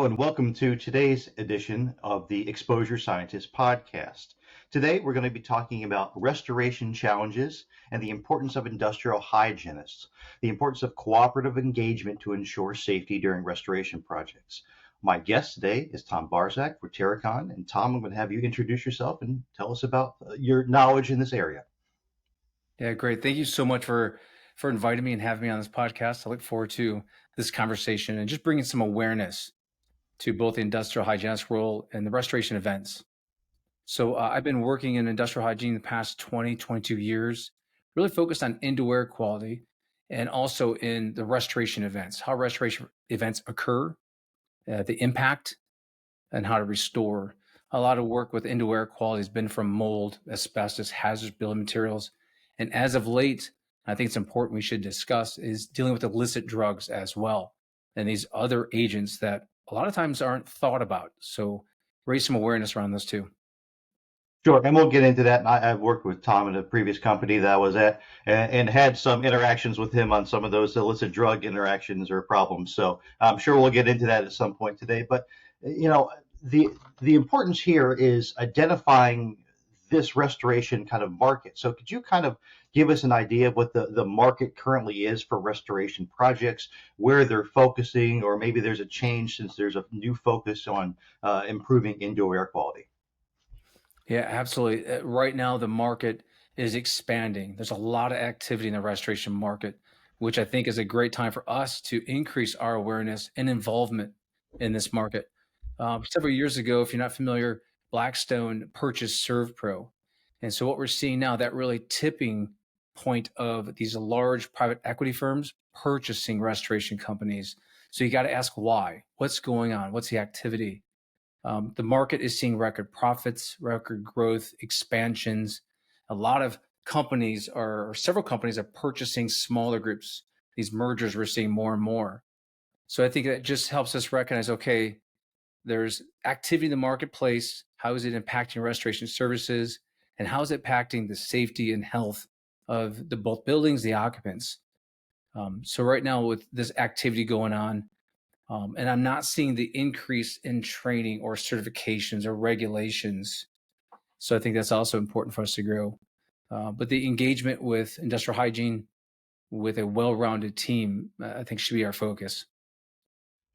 Hello, and welcome to today's edition of the Exposure Scientist podcast. Today, we're going to be talking about restoration challenges and the importance of industrial hygienists, the importance of cooperative engagement to ensure safety during restoration projects. My guest today is Tom Barczak for Terracon. And Tom, I'm going to have you introduce yourself and tell us about your knowledge in this area. Yeah, great. Thank you so much for inviting me and having me on this podcast. I look forward to this conversation and just bringing some awareness to both the industrial hygienist role and the restoration events. So I've been working in industrial hygiene the past 20, 22 years, really focused on indoor air quality and also in the restoration events, how restoration events occur, the impact, and how to restore. A lot of work with indoor air quality has been from mold, asbestos, hazardous building materials. And as of late, I think it's important we should discuss is dealing with illicit drugs as well. And these other agents that a lot of times aren't thought about. So raise some awareness around those too. Sure, and we'll get into that. And I've worked with Tom in a previous company that I was at, and had some interactions with him on some of those illicit drug interactions or problems. So I'm sure we'll get into that at some point today. But you know, the the importance here is identifying this restoration kind of market. So could you kind of give us an idea of what the market currently is for restoration projects, where they're focusing, or maybe there's a change since there's a new focus on improving indoor air quality? Yeah, absolutely. Right now, the market is expanding. There's a lot of activity in the restoration market, which I think is a great time for us to increase our awareness and involvement in this market. Several years ago, if you're not familiar, Blackstone purchased ServPro. And so what we're seeing now, that really tipping point of these large private equity firms purchasing restoration companies. So you got to ask why. What's going on? What's the activity? The market is seeing record profits, record growth, expansions. A lot of companies are, or several companies are purchasing smaller groups. These mergers we're seeing more and more. So I think that just helps us recognize, okay, there's activity in the marketplace. How is it impacting restoration services? And how is it impacting the safety and health of the both buildings, the occupants? So right now with this activity going on, and I'm not seeing the increase in training or certifications or regulations. So I think that's also important for us to grow. But the engagement with industrial hygiene with a well-rounded team, I think should be our focus.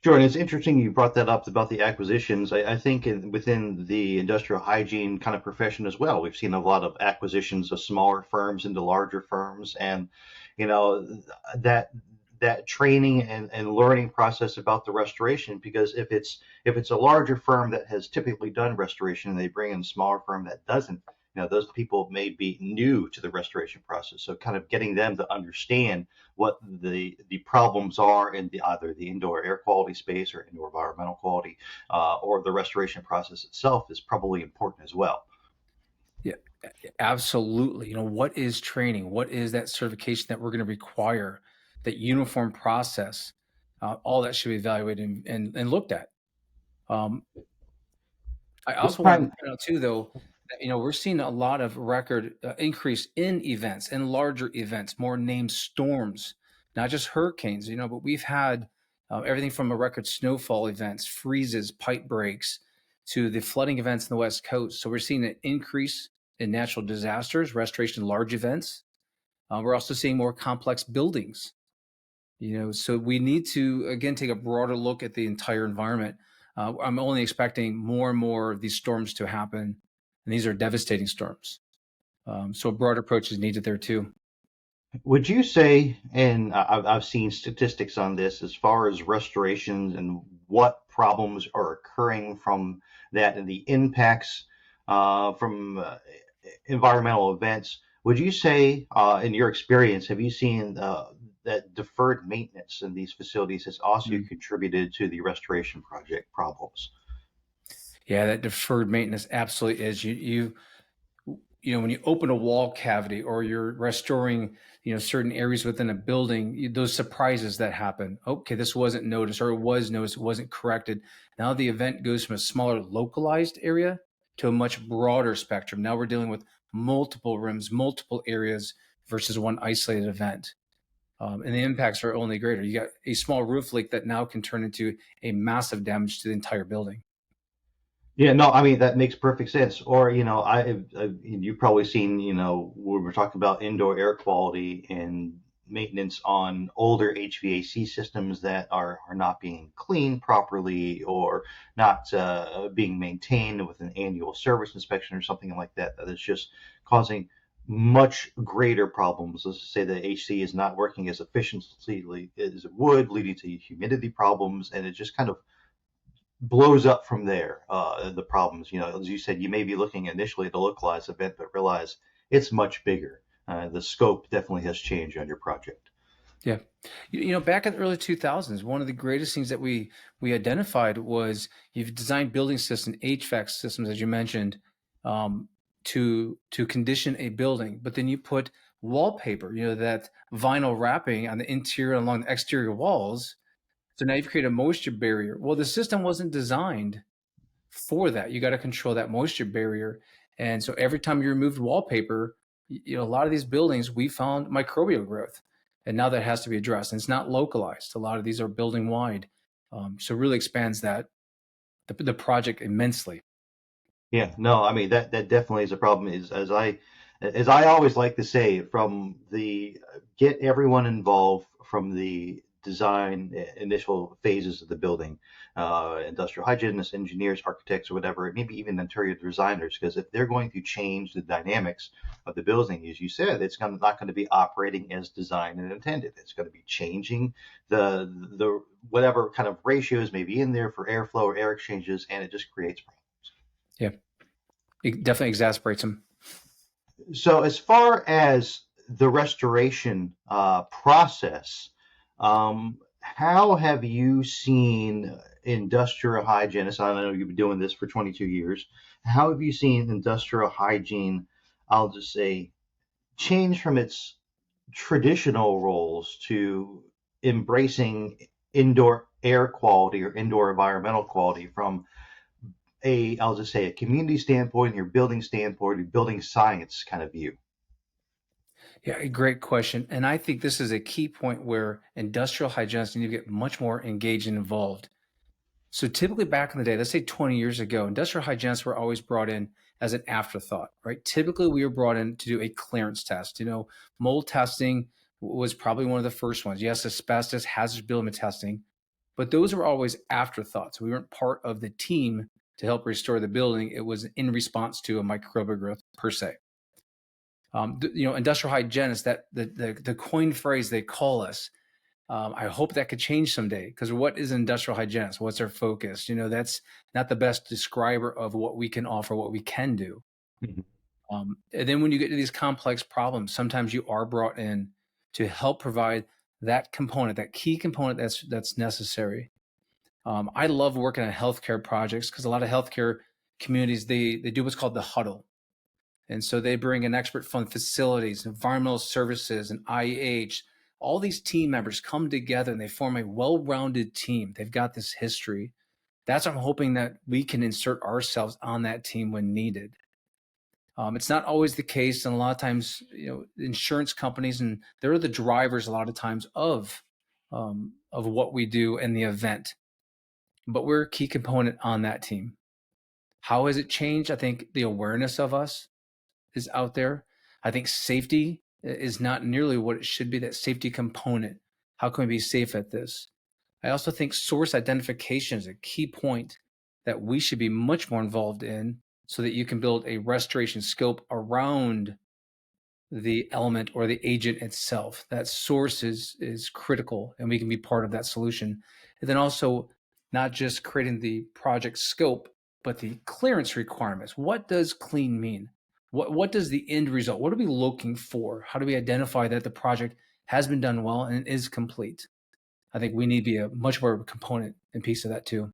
Sure, and it's interesting you brought that up about the acquisitions. I think within the industrial hygiene kind of profession as well, we've seen a lot of acquisitions of smaller firms into larger firms, and you know that that training and learning process about the restoration. Because if it's a larger firm that has typically done restoration and they bring in a smaller firm that doesn't, those people may be new to the restoration process. So kind of getting them to understand what the problems are in either the indoor air quality space or indoor environmental quality, or the restoration process itself is probably important as well. Yeah, absolutely. What is training? What is that certification that we're going to require? That uniform process, all that should be evaluated and looked at. Um, I What also wanted to kind? point out too, though, that we're seeing a lot of record increase in events, in larger events, more named storms, not just hurricanes. But we've had everything from a record snowfall events, freezes, pipe breaks, to the flooding events in the West Coast. So we're seeing an increase in natural disasters, restoration, large events. We're also seeing more complex buildings. So we need to again take a broader look at the entire environment. I'm only expecting more and more of these storms to happen, and these are devastating storms. So a broader approach is needed there too. Would you say, and I've seen statistics on this as far as restorations and what problems are occurring from that and the impacts from environmental events. Would you say, in your experience, have you seen that deferred maintenance in these facilities has also Mm. contributed to the restoration project problems? Yeah, that deferred maintenance absolutely is. When you open a wall cavity or you're restoring, certain areas within a building, those surprises that happen. Okay, this wasn't noticed, or it was noticed, it wasn't corrected. Now the event goes from a smaller localized area to a much broader spectrum. Now we're dealing with multiple rooms, multiple areas versus one isolated event. and the impacts are only greater. You got a small roof leak that now can turn into a massive damage to the entire building. Yeah, no, I mean that makes perfect sense. Or, you've probably seen, when we're talking about indoor air quality and maintenance on older HVAC systems that are not being cleaned properly or not being maintained with an annual service inspection or something like that. That is just causing much greater problems. Let's just say the AC is not working as efficiently as it would, leading to humidity problems, and it just kind of blows up from there. The problems, as you said, you may be looking initially at a localized event, but realize it's much bigger. The scope definitely has changed on your project. Yeah. Back in the early 2000s, one of the greatest things that we identified was you've designed building systems, HVAC systems, as you mentioned, to condition a building, but then you put wallpaper, that vinyl wrapping on the interior along the exterior walls. So now you've created a moisture barrier. Well, the system wasn't designed for that. You got to control that moisture barrier. And so every time you removed wallpaper, a lot of these buildings, we found microbial growth. And now that has to be addressed. And it's not localized. A lot of these are building wide. So it really expands the project immensely. Yeah, no, I mean that definitely is a problem. Is as I always like to say, from the get everyone involved from the design initial phases of the building, industrial hygienists, engineers, architects, or whatever, maybe even interior designers, because if they're going to change the dynamics of the building, as you said, not going to be operating as designed and intended. It's going to be changing the whatever kind of ratios may be in there for airflow or air exchanges, and it just creates problems. Yeah, it definitely exasperates them. So, as far as the restoration process, how have you seen industrial hygienists? I know you've been doing this for 22 years. How have you seen industrial hygiene, I'll just say, change from its traditional roles to embracing indoor air quality or indoor environmental quality from I'll just say, a community standpoint, your building standpoint, your building science kind of view? Yeah, a great question. And I think this is a key point where industrial hygienists need to get much more engaged and involved. So typically back in the day, let's say 20 years ago, industrial hygienists were always brought in as an afterthought, right? Typically we were brought in to do a clearance test. Mold testing was probably one of the first ones. Yes, asbestos, hazardous building testing, but those were always afterthoughts. We weren't part of the team to help restore the building. It was in response to a microbial growth per se. Industrial hygienists, that the coined phrase they call us. I hope that could change someday, because what is an industrial hygienist? What's their focus? That's not the best describer of what we can offer, what we can do. Mhm. And then when you get to these complex problems, sometimes you are brought in to help provide that component, that key component that's necessary. I love working on healthcare projects because a lot of healthcare communities they do what's called the huddle. And so they bring an expert from facilities, environmental services, and IH. All these team members come together and they form a well-rounded team. They've got this history. That's what I'm hoping that we can insert ourselves on that team when needed. It's not always the case, and a lot of times, insurance companies and they're the drivers a lot of times of what we do in the event. But we're a key component on that team. How has it changed? I think the awareness of us is out there. I think safety is not nearly what it should be, that safety component. How can we be safe at this? I also think source identification is a key point that we should be much more involved in so that you can build a restoration scope around the element or the agent itself. That source is critical, and we can be part of that solution. And then also not just creating the project scope, but the clearance requirements. What does clean mean? What does the end result? What are we looking for? How do we identify that the project has been done well and is complete? I think we need to be a much more component and piece of that too.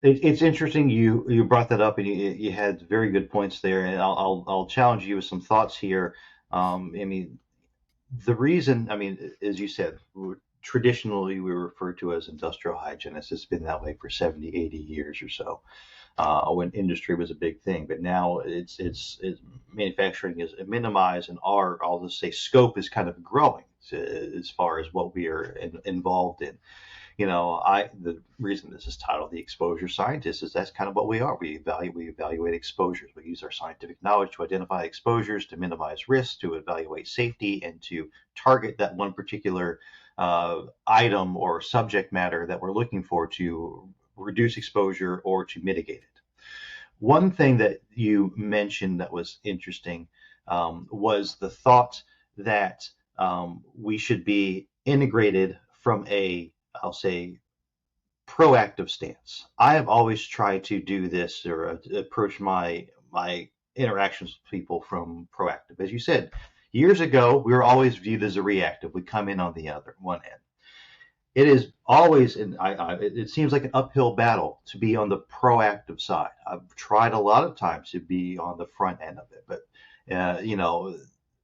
It's interesting you brought that up, and you had very good points there, and I'll challenge you with some thoughts here. I mean, the reason, I mean, as you said, traditionally we were referred to as industrial hygienists. It's been that way for 70, 80 years or so, when industry was a big thing. But now it's manufacturing is minimized, and our, I'll just say, scope is kind of growing as far as what we are involved in. The reason this is titled the Exposure Scientist is that's kind of what we are. We evaluate exposures. We use our scientific knowledge to identify exposures, to minimize risks, to evaluate safety, and to target that one particular item or subject matter that we're looking for to reduce exposure or to mitigate it. One thing that you mentioned that was interesting was the thought that we should be integrated from a, I'll say, proactive stance. I have always tried to do this or approach my interactions with people from proactive. As you said, years ago, we were always viewed as a reactive. We come in on the other one end. It is always, and it seems like an uphill battle to be on the proactive side. I've tried a lot of times to be on the front end of it, but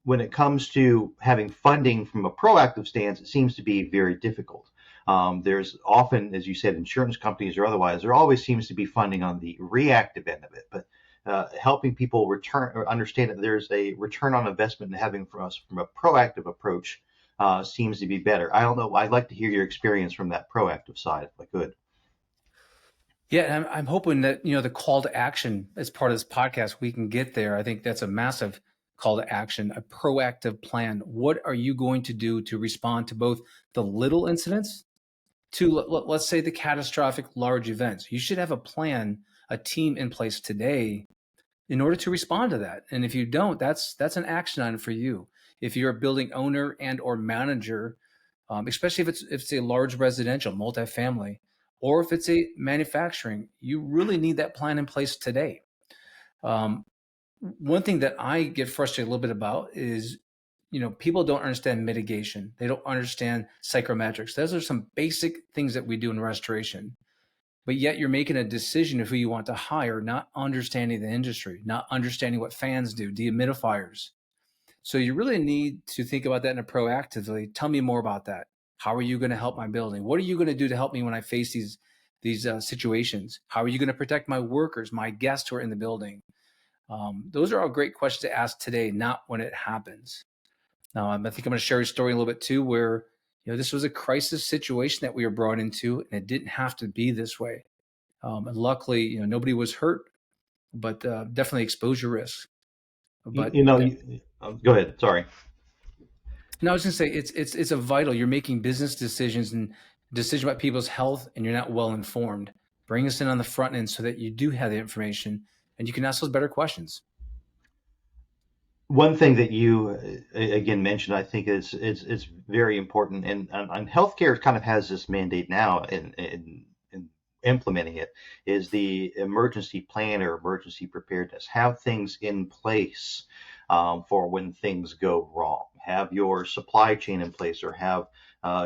when it comes to having funding from a proactive stance, it seems to be very difficult. There's often, as you said, insurance companies or otherwise, there always seems to be funding on the reactive end of it, but helping people return or understand that there's a return on investment in having from us from a proactive approach seems to be better. I don't know. I'd like to hear your experience from that proactive side, if I could. Yeah, and I'm hoping that, the call to action as part of this podcast, we can get there. I think that's a massive call to action, a proactive plan. What are you going to do to respond to both the little incidents to, let's say, the catastrophic large events? You should have a plan, a team in place today in order to respond to that. And if you don't, that's an action item for you. If you're a building owner and or manager, especially if it's a large residential multifamily, or if it's a manufacturing, you really need that plan in place today. One thing that I get frustrated a little bit about is, people don't understand mitigation. They don't understand psychrometrics. Those are some basic things that we do in restoration. But yet you're making a decision of who you want to hire, not understanding the industry, not understanding what fans do, dehumidifiers. So you really need to think about that in a proactively. Tell me more about that. How are you going to help my building? What are you going to do to help me when I face these situations? How are you going to protect my workers, my guests who are in the building? Those are all great questions to ask today, not when it happens. Now, I think I'm going to share a story a little bit too, where this was a crisis situation that we were brought into, and it didn't have to be this way. And luckily, nobody was hurt, but definitely exposure risks. But Go ahead. Sorry. No, I was going to say it's a vital. You're making business decisions and decision about people's health, and you're not well informed. Bring us in on the front end so that you do have the information and you can ask those better questions. One thing that you again mentioned, I think is very important, and healthcare kind of has this mandate now in implementing it, is the emergency plan or emergency preparedness. Have things in place for when things go wrong. Have your supply chain in place, or have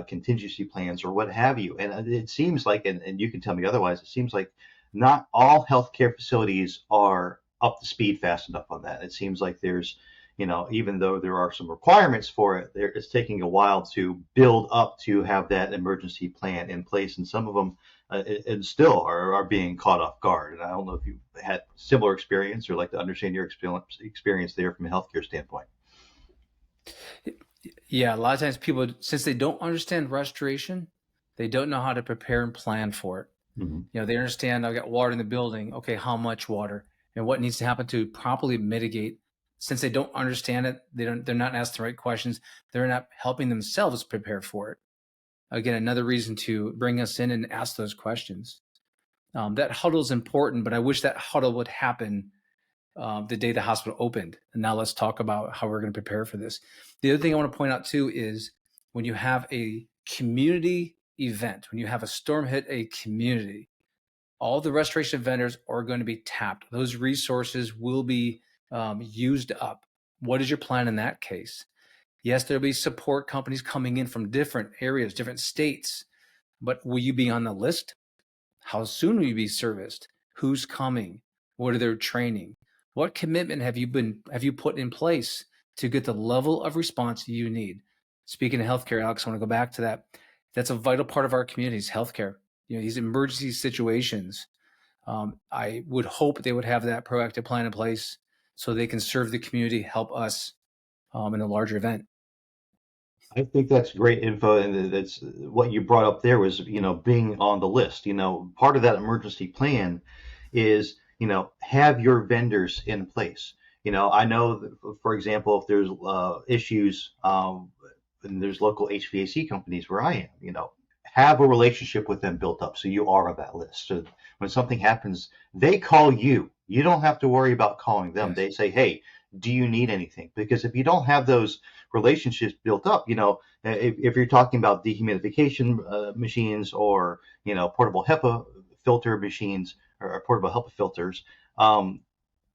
contingency plans, or what have you. And it seems like, and you can tell me otherwise, it seems like not all healthcare facilities are up to speed fast enough on that. It seems like there's, even though there are some requirements for it, it's taking a while to build up to have that emergency plan in place. And some of them and still are being caught off guard. And I don't know if you've had similar experience or like to understand your experience there from a healthcare standpoint. Yeah, a lot of times people, since they don't understand restoration, they don't know how to prepare and plan for it. Mm-hmm. They understand I've got water in the building. Okay, how much water and what needs to happen to properly mitigate. Since they don't understand it, they're not asking the right questions. They're not helping themselves prepare for it. Again, another reason to bring us in and ask those questions. That huddle is important, but I wish that huddle would happen the day the hospital opened. And now let's talk about how we're going to prepare for this. The other thing I want to point out too is when you have a community event, when you have a storm hit a community, all the restoration vendors are going to be tapped. Those resources will be used up. What is your plan in that case? Yes, there'll be support companies coming in from different areas, different states, but will you be on the list? How soon will you be serviced? Who's coming? What are their training? What commitment have you put in place to get the level of response you need? Speaking of healthcare, Alex, I want to go back to that. That's a vital part of our community's healthcare. These emergency situations. I would hope they would have that proactive plan in place so they can serve the community, help us in a larger event. I think that's great info, and that's what you brought up there was, being on the list. Part of that emergency plan is, have your vendors in place. I know that, for example, if there's issues, and there's local HVAC companies where I am, have a relationship with them built up so you are on that list. So when something happens, they call you. You don't have to worry about calling them. Yes. They say, hey, do you need anything? Because if you don't have those relationships built up, if you're talking about dehumidification machines or, portable HEPA filter machines or portable HEPA filters,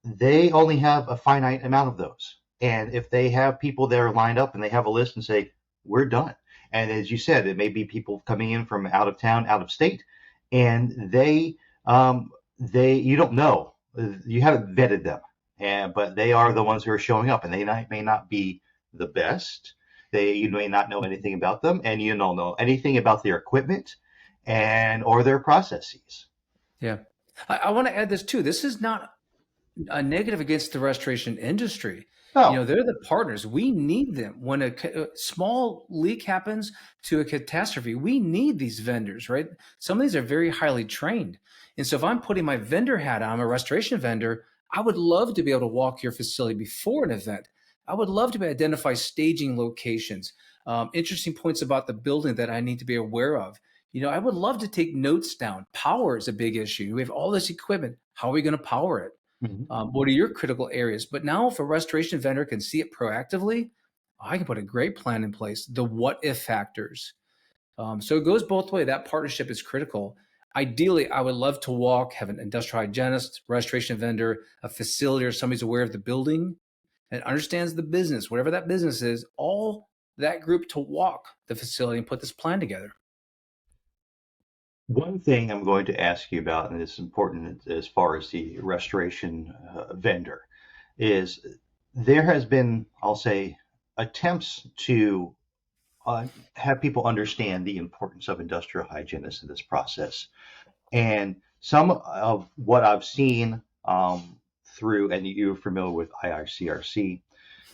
they only have a finite amount of those. And if they have people that are lined up and they have a list and say, we're done. And as you said, it may be people coming in from out of town, out of state, and you don't know, you haven't vetted them, but they are the ones who are showing up, and they may not be the best. You may not know anything about them, and you don't know anything about their equipment and or their processes. Yeah. I want to add this too. This is not a negative against the restoration industry. No. They're the partners. We need them. When a small leak happens to a catastrophe, we need these vendors, right? Some of these are very highly trained. And so if I'm putting my vendor hat on, I'm a restoration vendor, I would love to be able to walk your facility before an event. I would love to be identify staging locations, interesting points about the building that I need to be aware of. I would love to take notes down. Power is a big issue. We have all this equipment. How are we going to power it? Mhm. What are your critical areas? But now, if a restoration vendor can see it proactively, I can put a great plan in place. The what if factors. So it goes both ways. That partnership is critical. Ideally, I would love to have an industrial hygienist, restoration vendor, a facility, or somebody's aware of the building and understands the business, whatever that business is, all that group to walk the facility and put this plan together. One thing I'm going to ask you about, and it's important as far as the restoration vendor, is there has been, I'll say, attempts to have people understand the importance of industrial hygienists in this process. And some of what I've seen through, and you're familiar with IICRC,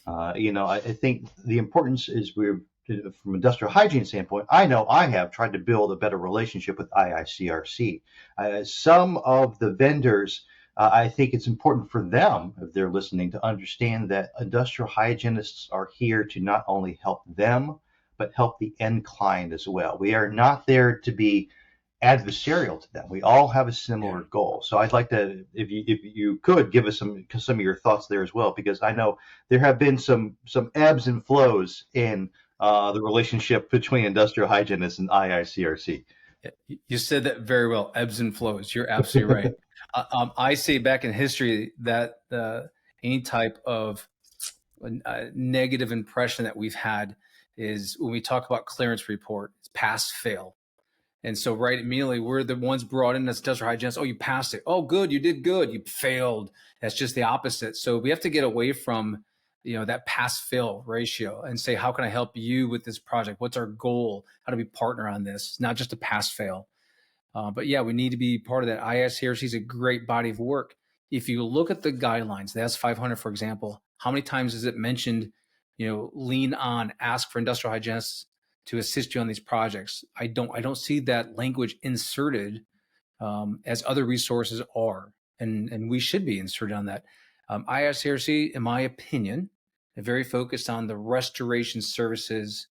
I think the importance is from industrial hygiene standpoint, I know I have tried to build a better relationship with IICRC. Some of the vendors, I think it's important for them, if they're listening, to understand that industrial hygienists are here to not only help them, but help the end client as well. We are not there to be adversarial to them. We all have a similar Yeah. goal. So I'd like to, if you could give us some of your thoughts there as well, because I know there have been some ebbs and flows in the relationship between industrial hygienists and IICRC. You said that very well. Ebbs and flows. You're absolutely right. I say back in history that any type of negative impression that we've had is when we talk about clearance report, it's pass fail. And so, right, immediately we're the ones brought in as industrial hygienists. Oh, you passed it. Oh, good, you did good. You failed. That's just the opposite. So we have to get away from, that pass fail ratio and say, how can I help you with this project? What's our goal? How do we partner on this? Not just a pass fail. But yeah, we need to be part of that. ISCRC is a great body of work. If you look at the guidelines, the S500, for example, how many times is it mentioned, lean on, ask for industrial hygienists to assist you on these projects? I don't see that language inserted as other resources are, and we should be inserted on that. ISCRC, in my opinion, are very focused on the restoration services,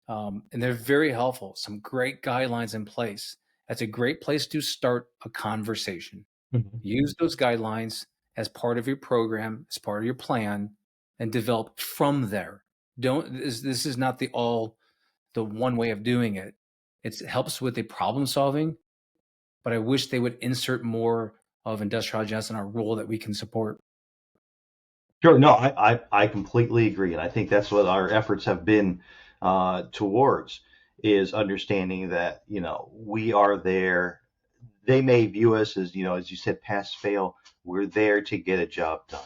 and they're very helpful. Some great guidelines in place. That's a great place to start a conversation. Mhm. Use those guidelines as part of your program, as part of your plan, and develop from there. This is not the one way of doing it. It helps with the problem solving, but I wish they would insert more of industrial hygienists in our role that we can support. Sure. No, I completely agree. And I think that's what our efforts have been towards is understanding that, we are there. They may view us as, as you said, pass fail. We're there to get a job done.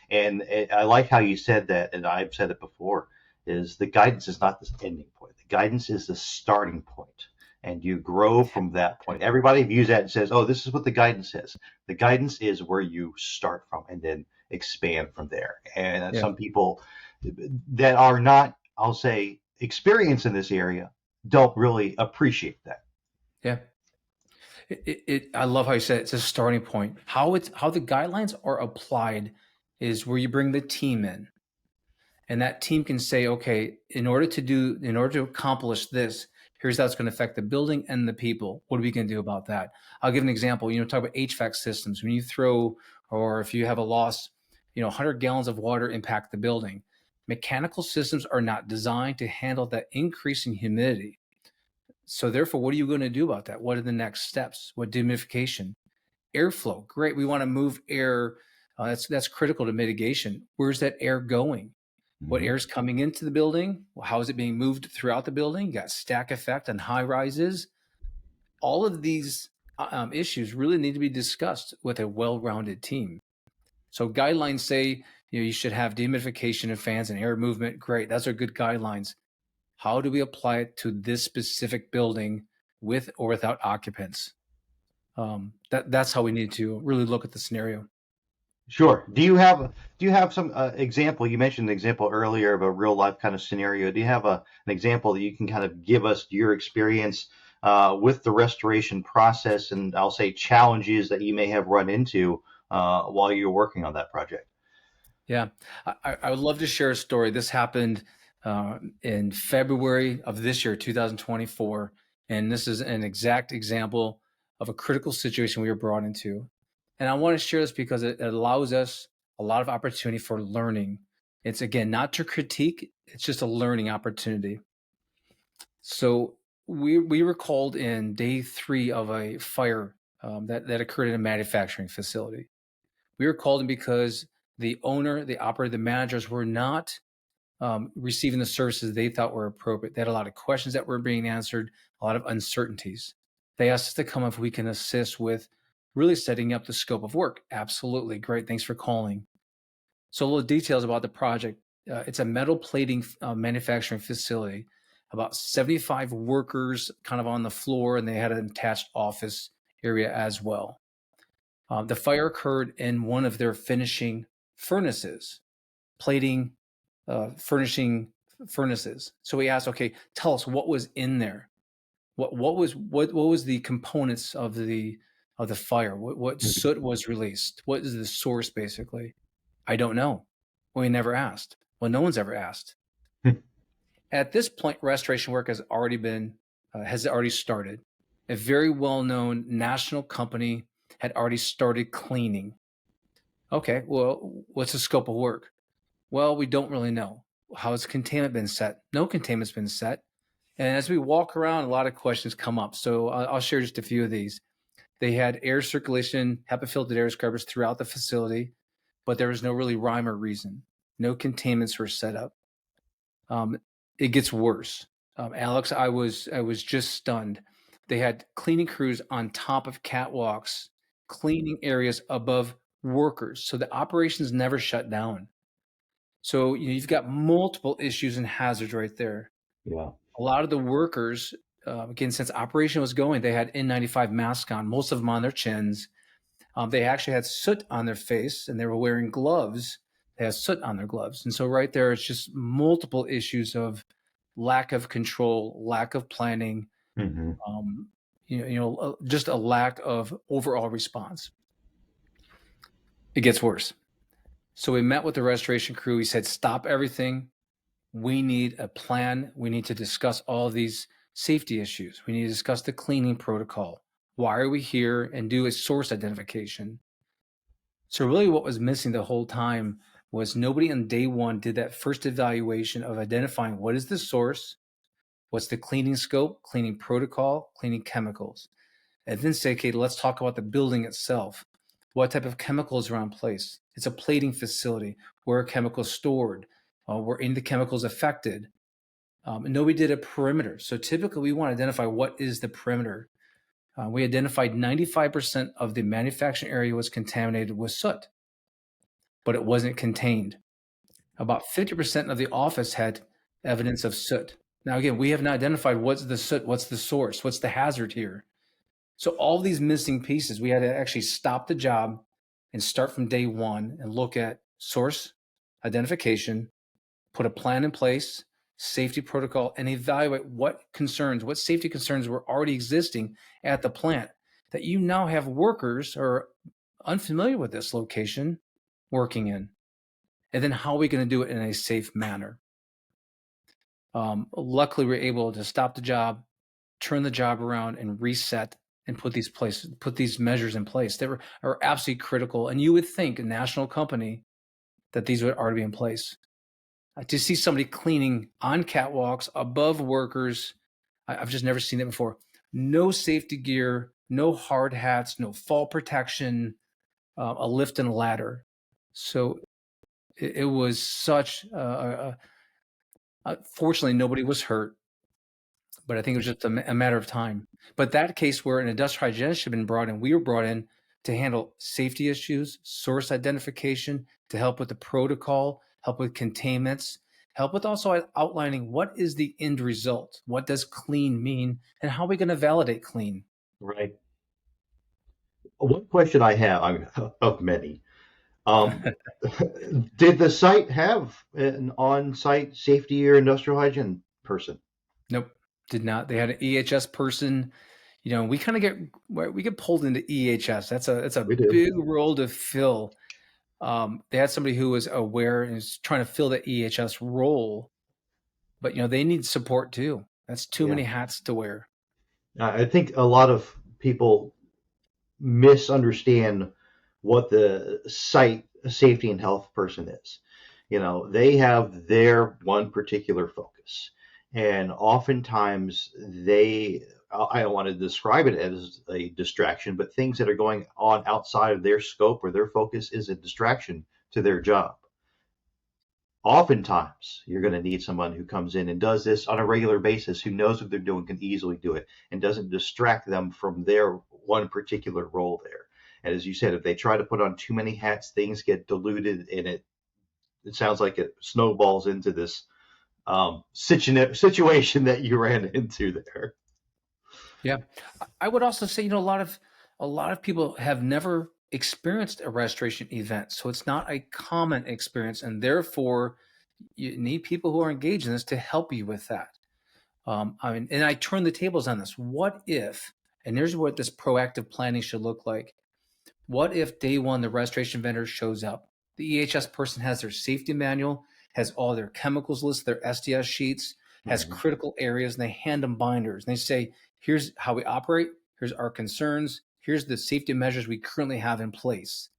And I like how you said that, and I've said it before, is the guidance is not the ending point. The guidance is the starting point, and you grow from that point. Everybody views that and says, oh, this is what the guidance says. The guidance is where you start from, and then expand from there. And Yeah. some people that are not, I'll say, experienced in this area don't really appreciate that. Yeah. I love how you said it's a starting point. How the guidelines are applied is where you bring the team in, and that team can say, okay, in order to accomplish this, here's how it's going to affect the building and the people. What are we going to do about that? I'll give an example. Talk about HVAC systems. When you throw, or if you have a loss, 100 gallons of water impact the building. Mechanical systems are not designed to handle that increase in humidity. So therefore, what are you going to do about that? What are the next steps? What dehumidification? Airflow, great. We want to move air. That's critical to mitigation. Where's that air going? What Mm-hmm. air is coming into the building? How is it being moved throughout the building? You got stack effect on high rises. All of these issues really need to be discussed with a well-rounded team. So guidelines say you should have dehumidification of fans and air movement. Great, those are good guidelines. How do we apply it to this specific building with or without occupants? That's how we need to really look at the scenario. Sure. Do you have some example? You mentioned an example earlier of a real life kind of scenario. Do you have an example that you can kind of give us your experience with the restoration process, and I'll say challenges that you may have run into while you're working on that project? Yeah, I would love to share a story. This happened in February of this year, 2024, and this is an exact example of a critical situation we were brought into. And I want to share this because it allows us a lot of opportunity for learning. It's again not to critique; it's just a learning opportunity. So we were called in day 3 of a fire that occurred in a manufacturing facility. We were called in because the owner, the operator, the managers were not receiving the services they thought were appropriate. They had a lot of questions that were being answered, a lot of uncertainties. They asked us to come if we can assist with really setting up the scope of work. Absolutely. Great. Thanks for calling. So, a little details about the project. It's a metal plating manufacturing facility, about 75 workers kind of on the floor, and they had an attached office area as well. The fire occurred in one of their finishing furnaces, plating furnishing furnaces. So we asked, okay, tell us what was in there. What was the components of the fire? What soot was released? What is the source basically? I don't know. Well, we never asked. Well, no one's ever asked. At this point, restoration work has already started. A very well-known national company had already started cleaning. Okay, well, what's the scope of work? Well, we don't really know. How has containment been set? No containment's been set. And as we walk around, a lot of questions come up. So I'll share just a few of these. They had air circulation, HEPA filtered air scrubbers throughout the facility, but there was no really rhyme or reason. No containments were set up. It gets worse. Alex, I was just stunned. They had cleaning crews on top of catwalks, cleaning areas above workers. So the operations never shut down. So you've got multiple issues and hazards right there. Yeah. A lot of the workers, again, since operation was going, they had N95 masks on, most of them on their chins. They actually had soot on their face, and they were wearing gloves. They had soot on their gloves, and so right there, it's just multiple issues of lack of control, lack of planning, Mm-hmm. just a lack of overall response. It gets worse. So we met with the restoration crew. We said, stop everything. We need a plan. We need to discuss all these safety issues. We need to discuss the cleaning protocol. Why are we here? And do a source identification. So really what was missing the whole time was nobody on day 1 did that first evaluation of identifying what is the source, what's the cleaning scope, cleaning protocol, cleaning chemicals. And then say, okay, let's talk about the building itself. What type of chemicals are in place? It's a plating facility. Where are chemicals stored? Were any of the chemicals affected? And nobody did a perimeter. So typically we want to identify what is the perimeter. We identified 95% of the manufacturing area was contaminated with soot, but it wasn't contained. About 50% of the office had evidence of soot. Now, again, we have not identified what's the soot, what's the source, what's the hazard here. So all these missing pieces, we had to actually stop the job, and start from day one and look at source identification, put a plan in place, safety protocol, and evaluate what safety concerns were already existing at the plant that you now have workers who are unfamiliar with this location working in. And then how are we going to do it in a safe manner? Luckily, we're able to stop the job, turn the job around, and reset and put these measures in place that are absolutely critical. And you would think a national company that these would already be in place. To see somebody cleaning on catwalks above workers, I've just never seen that before. No safety gear, no hard hats, no fall protection, a lift and a ladder. So it was such. Fortunately, nobody was hurt, but I think it was just a matter of time. But that case where an industrial hygienist had been brought in, we were brought in to handle safety issues, source identification, to help with the protocol, help with containments, help with also outlining what is the end result, what does clean mean, and how are we going to validate clean. Right. One question I have, of many, um, did the site have an on-site safety or industrial hygiene person? Nope, did not. They had an EHS person. We kind of get pulled into EHS. That's a We do. big role to fill. They had somebody who was aware and is trying to fill the EHS role, but they need support too. That's too Yeah. many hats to wear. I think a lot of people misunderstand what the site safety and health person is. They have their one particular focus. And oftentimes I don't want to describe it as a distraction, but things that are going on outside of their scope or their focus is a distraction to their job. Oftentimes, you're going to need someone who comes in and does this on a regular basis, who knows what they're doing, can easily do it, and doesn't distract them from their one particular role there. And as you said, if they try to put on too many hats, things get diluted, and it sounds like it snowballs into this situation that you ran into there. Yeah, I would also say a lot of people have never experienced a restoration event, so it's not a common experience, and therefore you need people who are engaged in this to help you with that. And I turn the tables on this. What if, and here's what this proactive planning should look like. What if day one, the restoration vendor shows up? The EHS person has their safety manual, has all their chemicals listed, their SDS sheets, has Mm-hmm. critical areas, and they hand them binders. And they say, here's how we operate, here's our concerns, here's the safety measures we currently have in place.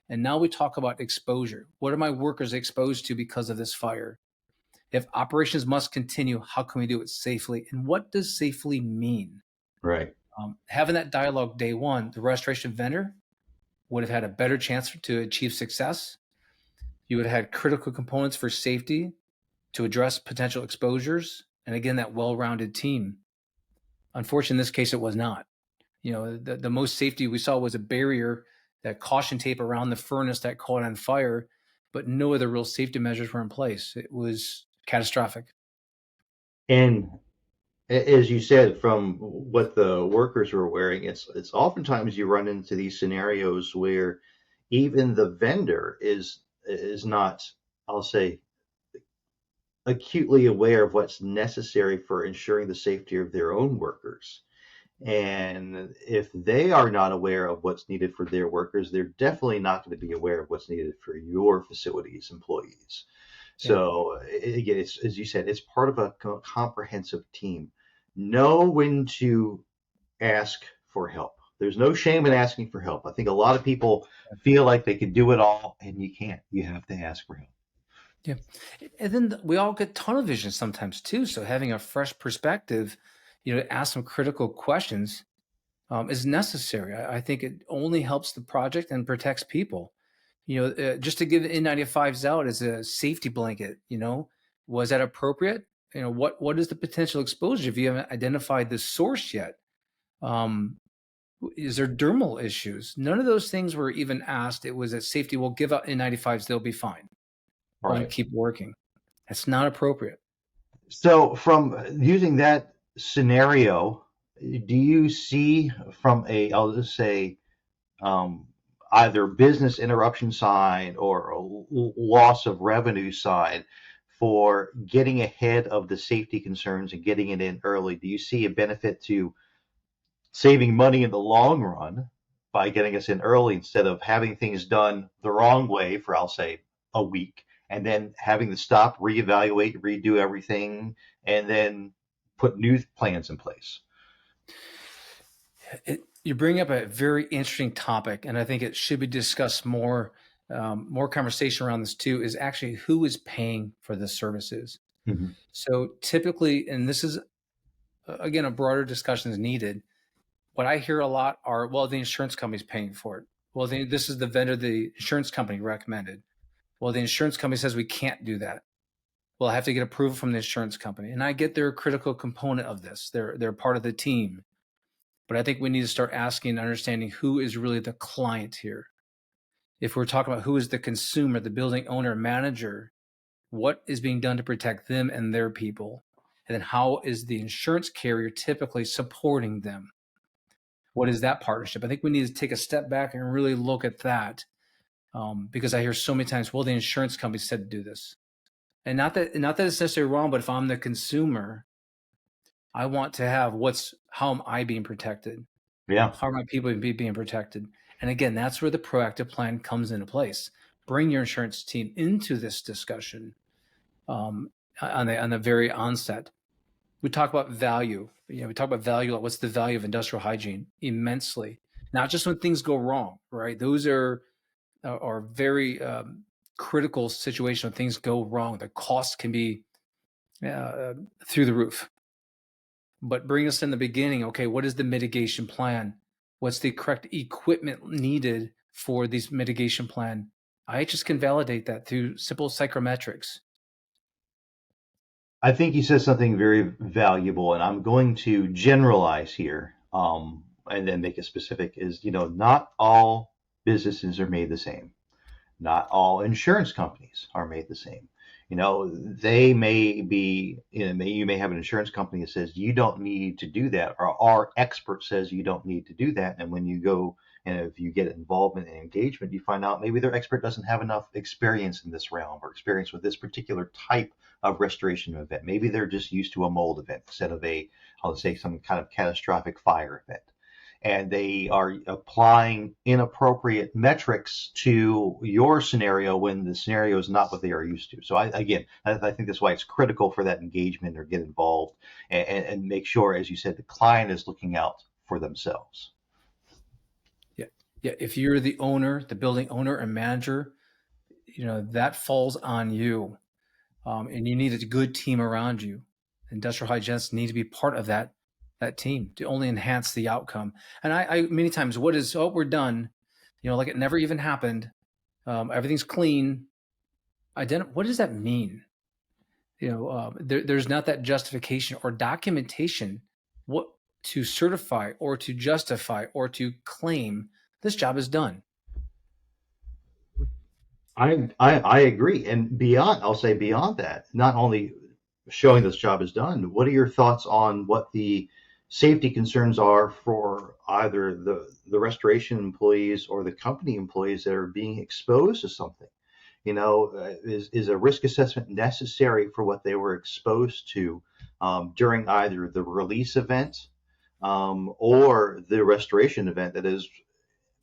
And now we talk about exposure. What are my workers exposed to because of this fire? If operations must continue, how can we do it safely? And what does safely mean? Right. Having that dialogue day one, the restoration vendor would have had a better chance to achieve success. You would have had critical components for safety to address potential exposures. And again, that well-rounded team. Unfortunately, in this case, it was not. The most safety we saw was a barrier, that caution tape around the furnace that caught on fire, but no other real safety measures were in place. It was catastrophic. And as you said, from what the workers were wearing, it's oftentimes you run into these scenarios where even the vendor is not, I'll say, acutely aware of what's necessary for ensuring the safety of their own workers. And if they are not aware of what's needed for their workers, they're definitely not going to be aware of what's needed for your facility's employees. Yeah. So again, it's, as you said, it's part of a comprehensive team. Know when to ask for help. There's no shame in asking for help. I think a lot of people feel like they can do it all, and you can't. You have to ask for help. Yeah. And then we all get tunnel vision sometimes too. So having a fresh perspective, to ask some critical questions is necessary. I think it only helps the project and protects people. Just to give N95s out as a safety blanket, was that appropriate? What is the potential exposure if you haven't identified the source yet? Is there dermal issues? None of those things were even asked. It was that safety will give out N95s, they'll be fine. All Won't right. keep working. That's not appropriate. So, from using that scenario, do you see from I'll just say, um, either business interruption side or a loss of revenue side for getting ahead of the safety concerns and getting it in early? Do you see a benefit to saving money in the long run by getting us in early instead of having things done the wrong way for, I'll say, a week, and then having to stop, reevaluate, redo everything, and then put new plans in place? You bring up a very interesting topic, and I think it should be discussed more. More conversation around this too is actually who is paying for the services. Mm-hmm. So typically, and this is again a broader discussion is needed. What I hear a lot are, well, the insurance company's paying for it. Well, this is the vendor the insurance company recommended. Well, the insurance company says we can't do that. Well, I have to get approval from the insurance company, and I get they're a critical component of this. They're part of the team. But I think we need to start asking and understanding who is really the client here. If we're talking about who is the consumer, the building owner, manager, what is being done to protect them and their people? And then how is the insurance carrier typically supporting them? What is that partnership? I think we need to take a step back and really look at that, because I hear so many times, well, the insurance company said to do this. And not that it's necessarily wrong, but if I'm the consumer, I want to have how am I being protected? Yeah. How are my people being protected? And again, that's where the proactive plan comes into place. Bring your insurance team into this discussion on the very onset. We talk about value. We talk about value. What's the value of industrial hygiene? Immensely. Not just when things go wrong, right? Those are very critical situations when things go wrong. The cost can be through the roof. But bring us in the beginning. Okay, what is the mitigation plan? What's the correct equipment needed for this mitigation plan? IHS can validate that through simple psychometrics. I think you said something very valuable, and I'm going to generalize here, and then make it specific. Is, not all businesses are made the same. Not all insurance companies are made the same. They may be, you may have an insurance company that says you don't need to do that, or our expert says you don't need to do that. And when you go and if you get involvement and engagement, you find out maybe their expert doesn't have enough experience in this realm or experience with this particular type of restoration event. Maybe they're just used to a mold event instead of I'll say, some kind of catastrophic fire event, and they are applying inappropriate metrics to your scenario when the scenario is not what they are used to. So I think that's why it's critical for that engagement or get involved, and make sure, as you said, the client is looking out for themselves. Yeah. Yeah. If you're the owner, the building owner and manager, that falls on you. And you need a good team around you. Industrial hygienists need to be part of that team to only enhance the outcome. And I many times, we're done, like it never even happened. Everything's clean. What does that mean? There's not that justification or documentation what to certify or to justify or to claim this job is done. I agree. And beyond, I'll say beyond that, not only showing this job is done, what are your thoughts on what the safety concerns are for either the restoration employees or the company employees that are being exposed to something? Is a risk assessment necessary for what they were exposed to during either the release event, or the restoration event that is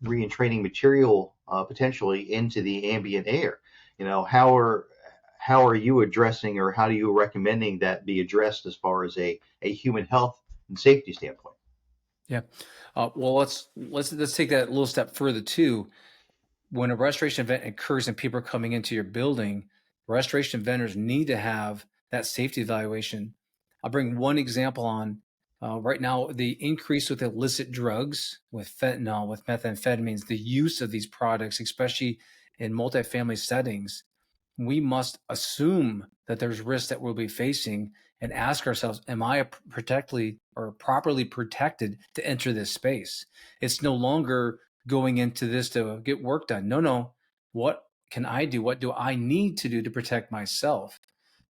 reentraining material potentially into the ambient air? How are you addressing, or how are you recommending that be addressed as far as a human health and safety standpoint? Yeah. Well, let's take that a little step further too. When a restoration event occurs and people are coming into your building, restoration vendors need to have that safety evaluation. I'll bring one example on. Right now, the increase with illicit drugs, with fentanyl, with methamphetamines, the use of these products, especially in multifamily settings, we must assume that there's risks that we'll be facing and ask ourselves, am I protectly or properly protected to enter this space? It's no longer going into this to get work done. No. What can I do? What do I need to do to protect myself?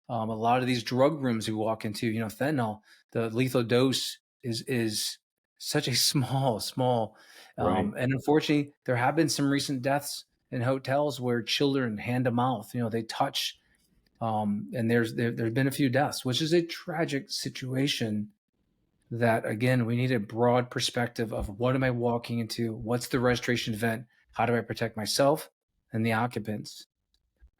A lot of these drug rooms we walk into, fentanyl, the lethal dose is such a small, Right. and unfortunately, there have been some recent deaths in hotels where children hand to mouth, they touch, and there's been a few deaths, which is a tragic situation. That again, we need a broad perspective of what am I walking into? What's the restoration event? How do I protect myself and the occupants?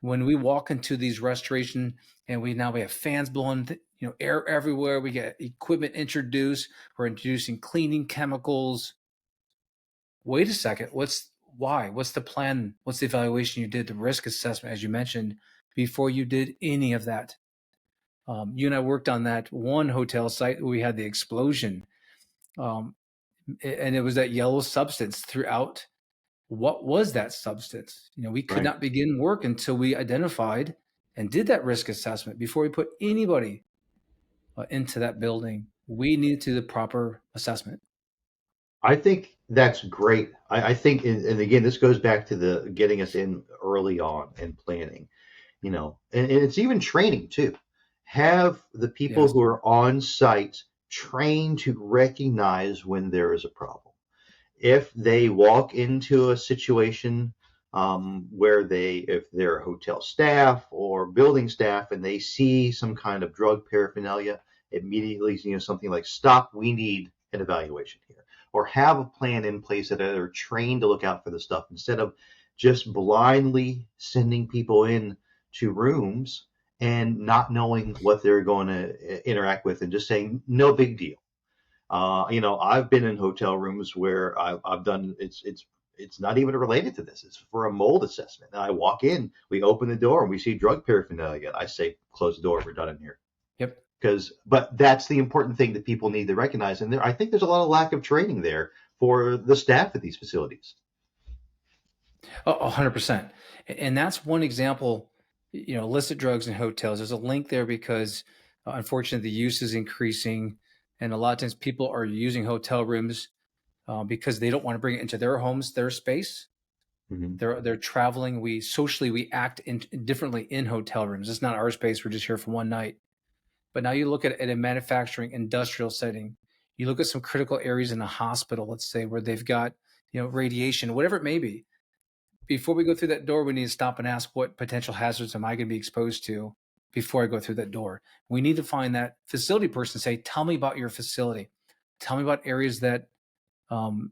When we walk into these restoration and we have fans blowing, air everywhere, we get equipment introduced, we're introducing cleaning chemicals. Wait a second, what's the plan? What's the evaluation you did, the risk assessment, as you mentioned, before you did any of that? You and I worked on that one hotel site where we had the explosion. Um, and it was that yellow substance throughout. What was that substance? We could Right. not begin work until we identified and did that risk assessment before we put anybody into that building. We needed to do the proper assessment. I think that's great. I think, and again, this goes back to the getting us in early on and planning, and it's even training too. Have the people Yes. who are on site trained to recognize when there is a problem. If they walk into a situation where if they're hotel staff or building staff and they see some kind of drug paraphernalia, immediately, something like stop, we need an evaluation here, or have a plan in place that are trained to look out for the stuff instead of just blindly sending people in to rooms and not knowing what they're going to interact with and just saying no big deal. I've been in hotel rooms where I've done it's not even related to this. It's for a mold assessment. And I walk in, we open the door, and we see drug paraphernalia. I say, close the door. We're done in here. Yep. But that's the important thing that people need to recognize. And I think there's a lot of lack of training there for the staff at these facilities. 100%. And that's one example, illicit drugs in hotels. There's a link there because unfortunately the use is increasing. And a lot of times people are using hotel rooms because they don't want to bring it into their homes, their space. Mm-hmm. They're traveling. We act differently in hotel rooms. It's not our space. We're just here for one night. But now you look at a manufacturing industrial setting. You look at some critical areas in a hospital, let's say, where they've got radiation, whatever it may be. Before we go through that door, we need to stop and ask what potential hazards am I going to be exposed to before I go through that door. We need to find that facility person. Say, tell me about your facility. Tell me about areas um,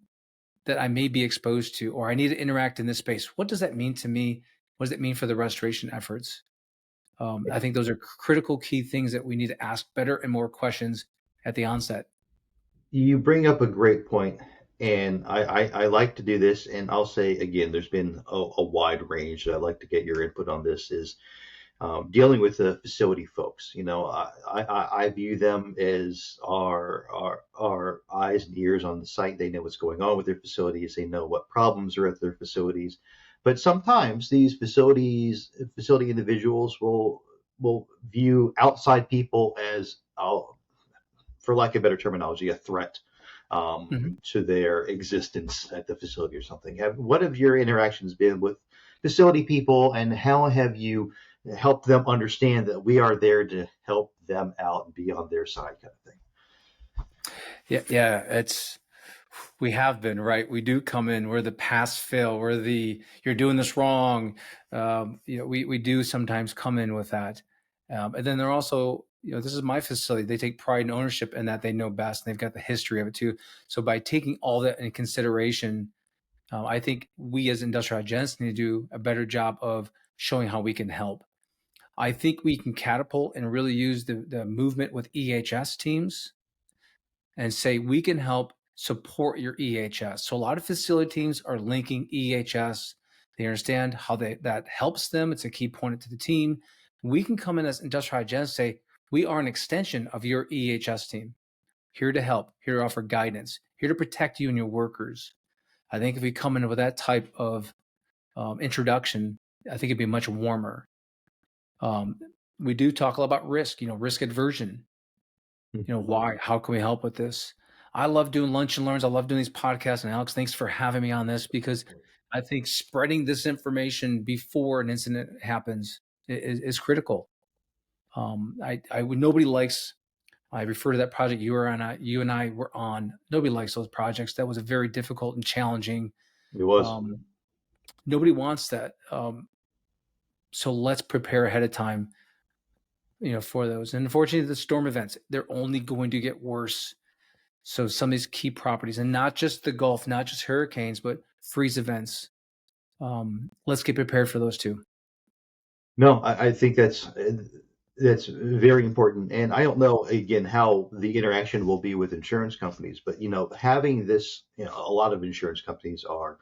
that I may be exposed to, or I need to interact in this space. What does that mean to me? What does it mean for the restoration efforts? I think those are critical key things that we need to ask better and more questions at the onset. You bring up a great point, and I like to do this. And I'll say again, there's been a wide range. I'd like to get your input on this. Is dealing with the facility folks. I view them as our eyes and ears on the site. They know what's going on with their facilities. They know what problems are at their facilities. But sometimes these facility individuals will view outside people as, for lack of better terminology, a threat Mhm. to their existence at the facility or something. What have your interactions been with facility people, and how have you helped them understand that we are there to help them out and be on their side, kind of thing? Yeah, yeah, we have been right. We do come in. We're the pass fail. We're the you're doing this wrong. We do sometimes come in with that, and then they're also this is my facility. They take pride and ownership in that they know best. And they've got the history of it too. So by taking all that in consideration, I think we as industrial hygienists need to do a better job of showing how we can help. I think we can catapult and really use the movement with EHS teams and say we can help support your EHS. So a lot of facility teams are linking EHS. They understand how that helps them. It's a key point to the team. We can come in as industrial hygienists and say we are an extension of your EHS team, here to help, here to offer guidance, here to protect you and your workers. I think if we come in with that type of introduction, I think it'd be much warmer. Um, we do talk a lot about risk, risk aversion. Why? How can we help with this? I love doing lunch and learns. I love doing these podcasts. And Alex, thanks for having me on this because I think spreading this information before an incident happens is critical. Nobody likes I refer to that project you and I were on. Nobody likes those projects. That was a very difficult and challenging. It was. Um, Nobody wants that. So let's prepare ahead of time, for those. And unfortunately, the storm events, they're only going to get worse. So some of these key properties, and not just the Gulf, not just hurricanes, but freeze events. Let's get prepared for those too. No, I think that's very important. And I don't know again how the interaction will be with insurance companies, but having this, a lot of insurance companies are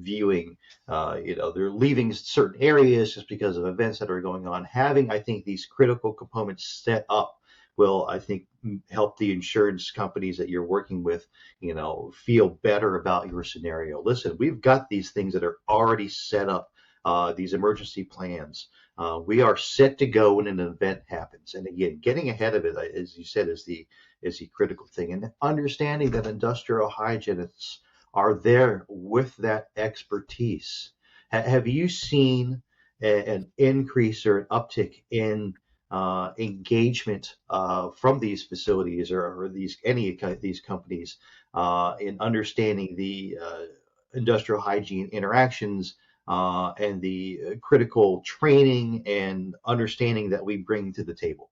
viewing, they're leaving certain areas just because of events that are going on. Having, I think, these critical components set up will, I think, help the insurance companies that you're working with, feel better about your scenario. Listen, we've got these things that are already set up, these emergency plans. We are set to go when an event happens. And again, getting ahead of it, as you said, is the critical thing. And understanding that industrial hygienists are there with that expertise. Have you seen an increase or an uptick in engagement from these facilities or these any of these companies in understanding the industrial hygiene interactions and the critical training and understanding that we bring to the table?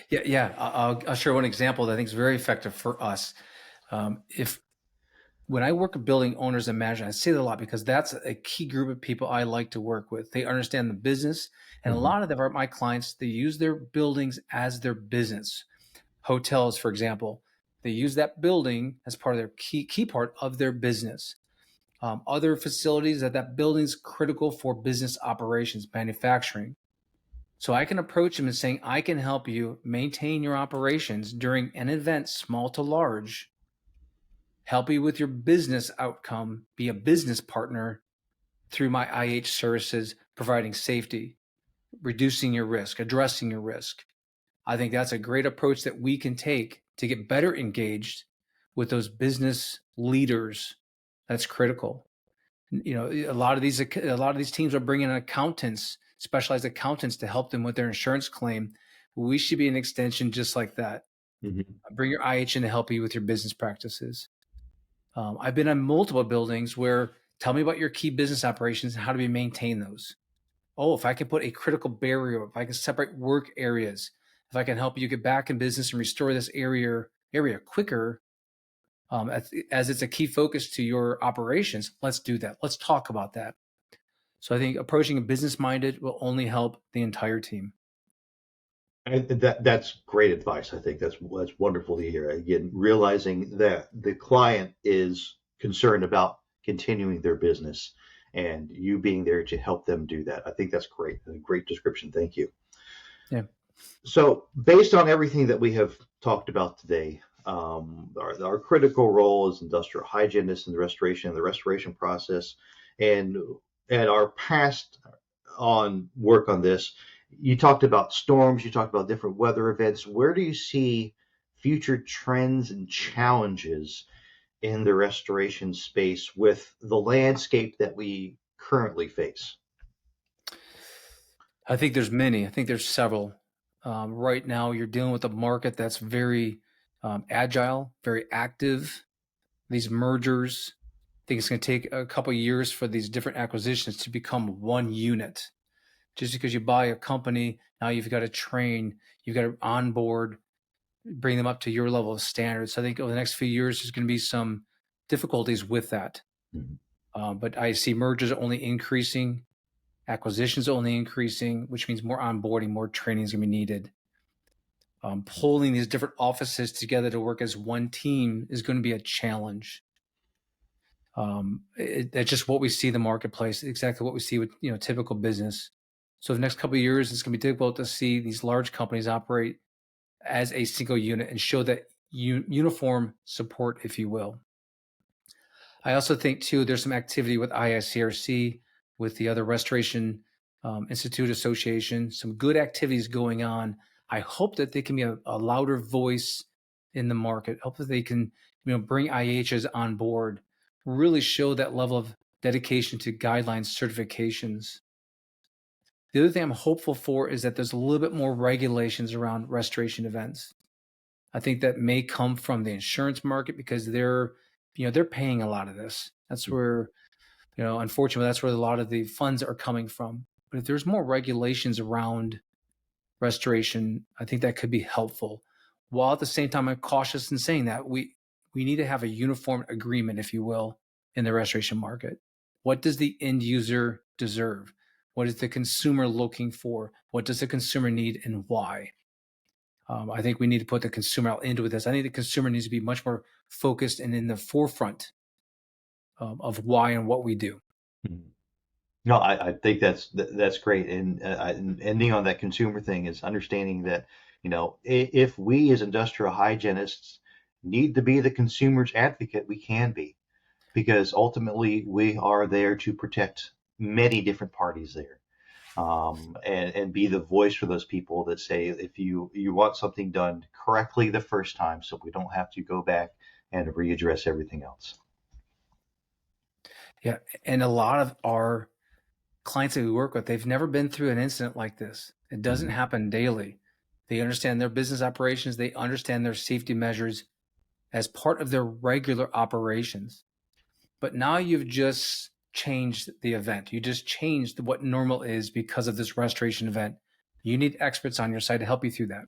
Yeah, yeah. I'll share one example that I think is very effective for us. If When I work with building owners and managers, I say that a lot because that's a key group of people I like to work with. They understand the business, and a Mhm. lot of them are my clients. They use their buildings as their business. Hotels, for example, they use that building as part of their key part of their business. Other facilities that building's critical for business operations, manufacturing. So I can approach them and saying, I can help you maintain your operations during an event, small to large, help you with your business outcome, be a business partner through my IH services, providing safety, reducing your risk, addressing your risk. I think that's a great approach that we can take to get better engaged with those business leaders. That's critical. A lot of these teams are bringing in accountants, specialized accountants, to help them with their insurance claim. We should be an extension just like that. Mhm. Bring your IH in to help you with your business practices. I've been on multiple buildings where tell me about your key business operations and how do we maintain those. Oh, if I can put a critical barrier, if I can separate work areas, if I can help you get back in business and restore this area quicker, as it's a key focus to your operations, let's do that. Let's talk about that. So I think approaching a business minded will only help the entire team. And that's great advice. I think that's wonderful to hear. Again, realizing that the client is concerned about continuing their business and you being there to help them do that. I think that's great. A great description. Thank you. Yeah. So, based on everything that we have talked about today, our critical role as industrial hygienists in the restoration process, and our past on work on this, you talked about storms, you talked about different weather events. Where do you see future trends and challenges in the restoration space with the landscape that we currently face? I think there's many. I think there's several. Right now, you're dealing with a market that's very agile, very active. These mergers, I think it's going to take a couple of years for these different acquisitions to become one unit. Just because you buy a company, now you've got to train, you've got to onboard, bring them up to your level of standards. So I think over the next few years, there's going to be some difficulties with that. Mhm. But I see mergers only increasing, acquisitions only increasing, which means more onboarding, more training is going to be needed. Pulling these different offices together to work as one team is going to be a challenge. That's just what we see in the marketplace, exactly what we see with typical business. So the next couple of years, it's going to be difficult to see these large companies operate as a single unit and show that uniform support, if you will. I also think too there's some activity with IICRC, with the other Restoration Institute Association, some good activities going on. I hope that they can be a louder voice in the market. Hope that they can bring IHs on board, really show that level of dedication to guidelines certifications. The other thing I'm hopeful for is that there's a little bit more regulations around restoration events. I think that may come from the insurance market because they're paying a lot of this. That's where, unfortunately, that's where a lot of the funds are coming from. But if there's more regulations around restoration, I think that could be helpful. While at the same time, I'm cautious in saying that we need to have a uniform agreement, if you will, in the restoration market. What does the end user deserve? What is the consumer looking for? What does the consumer need and why? I think we need to put the consumer out into this. I think the consumer needs to be much more focused and in the forefront of why and what we do. Mhm. No, I think that's great. And ending on that consumer thing is understanding that, if we as industrial hygienists need to be the consumer's advocate, we can be, because ultimately we are there to protect many different parties there. And be the voice for those people that say, if you want something done correctly the first time, so we don't have to go back and readdress everything else. Yeah, and a lot of our clients that we work with, they've never been through an incident like this. It doesn't Mhm. happen daily. They understand their business operations, they understand their safety measures as part of their regular operations. But now you've just changed the event. You just changed what normal is because of this restoration event. You need experts on your side to help you through that.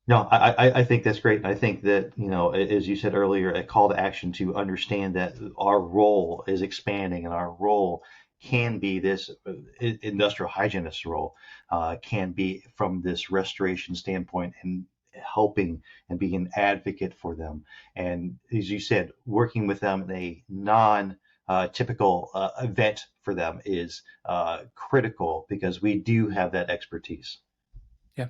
No, I think that's great. I think that, as you said earlier, a call to action to understand that our role is expanding and our role can be this industrial hygienist role, can be from this restoration standpoint and helping and being an advocate for them. And as you said, working with them in a non typical event for them is critical because we do have that expertise. Yeah.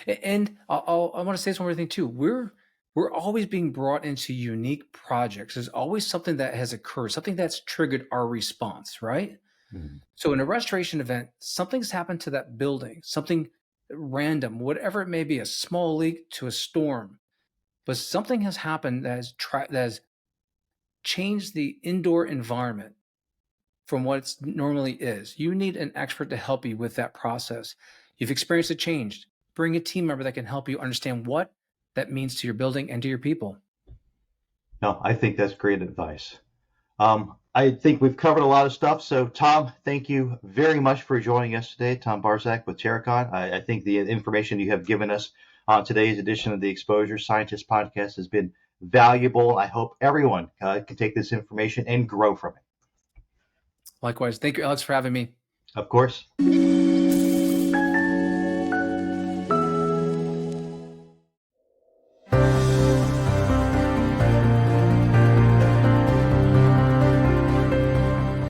And I want to say some more thing too. We're always being brought into unique projects. There's always something that has occurred, something that's triggered our response, right? Mhm. So in a restoration event, something's happened to that building, something random, whatever it may be, a small leak to a storm, but something has happened that has changed the indoor environment from what it normally is. You need an expert to help you with that process. You've experienced a change. Bring a team member that can help you understand what that means to your building and to your people. No, I think that's great advice. I think we've covered a lot of stuff. So, Tom, thank you very much for joining us today. Tom Barczak with Terracon. I think the information you have given us on today's edition of the Exposure Scientist podcast has been valuable. I hope everyone can take this information and grow from it. Likewise, thank you, Alex, for having me. Of course.